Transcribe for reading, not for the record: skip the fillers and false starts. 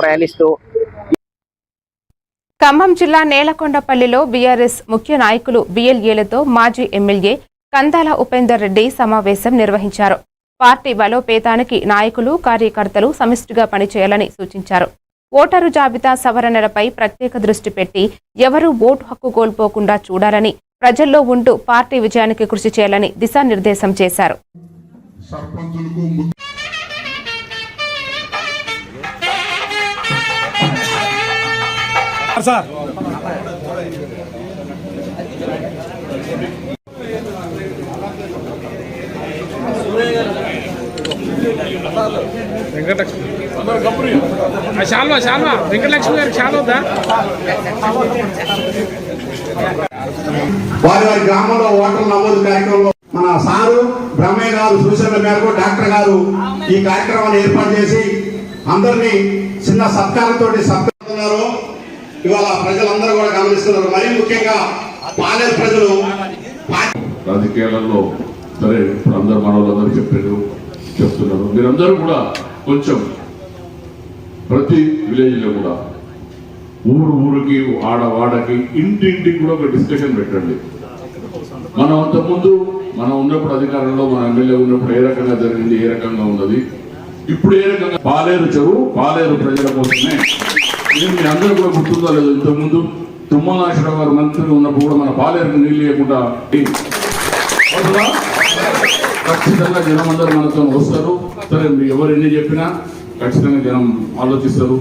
ప్రయాణిస్తూ ఖమ్మం జిల్లా నేలకొండపల్లిలో బీఆర్ఎస్ ముఖ్య నాయకులు బీఎల్ఏలతో మాజీ ఎమ్మెల్యే కందాల ఉపేందర్ రెడ్డి సమావేశం నిర్వహించారు. పార్టీ బలోపేతానికి నాయకులు కార్యకర్తలు సమిష్టిగా పనిచేయాలని సూచించారు. ఓటరు జాబితా సవరణలపై ప్రత్యేక దృష్టి పెట్టి ఎవరూ ఓటు హక్కు కోల్పోకుండా చూడాలని, ప్రజల్లో ఉంటూ పార్టీ విజయానికి కృషి చేయాలని దిశానిర్దేశం చేశారు. వెంకటలక్ష్మి వెంకటలక్ష్మి గారికి చాలా వద్దా? వారి వారి గ్రామంలో ఓటర్ల నమోదు కార్యక్రమంలో మన సారు బ్రహ్మయ్య గారు సూచనల మేరకు డాక్టర్ గారు ఈ కార్యక్రమాన్ని ఏర్పాటు చేసి అందరినీ చిన్న సత్కారంతో సత్కరిస్తున్నారు. ఇవాళ ప్రజలందరూ కూడా గమనిస్తున్నారు. మరీ ముఖ్యంగా పాలేరు ప్రజలు రాజకీయాలలో సరే ఇప్పుడు అందరూ మన వాళ్ళందరూ చెప్తున్నారు. మీరందరూ కూడా కొంచెం ప్రతి విలేజ్ లో కూడా ఊరికి ఆడవాడకి ఇంటింటికి కూడా ఒక డిస్కషన్ పెట్టండి. మనం అంతకుముందు మనం ఉన్నప్పుడు అధికారంలో మన ఎమ్మెల్యే ఉన్నప్పుడు ఏ రకంగా జరిగింది, ఏ రకంగా ఉన్నది, ఇప్పుడు ఏ రకంగా పాలేరు చెరువు పాలేరు ప్రజల కోసమే. మీ అందరూ కూడా గుర్తుందో లేదు, ఇంతకుముందు తుమ్మల నాగేశ్వరరావు గారు మంత్రిగా ఉన్నప్పుడు కూడా మన పాలేరుకు నీళ్ళు లేకుండా ఖచ్చితంగా జనం అందరూ మనతో వస్తారు. సరే ఎవరు ఎన్ని చెప్పినా ఖచ్చితంగా జనం ఆలోచిస్తారు.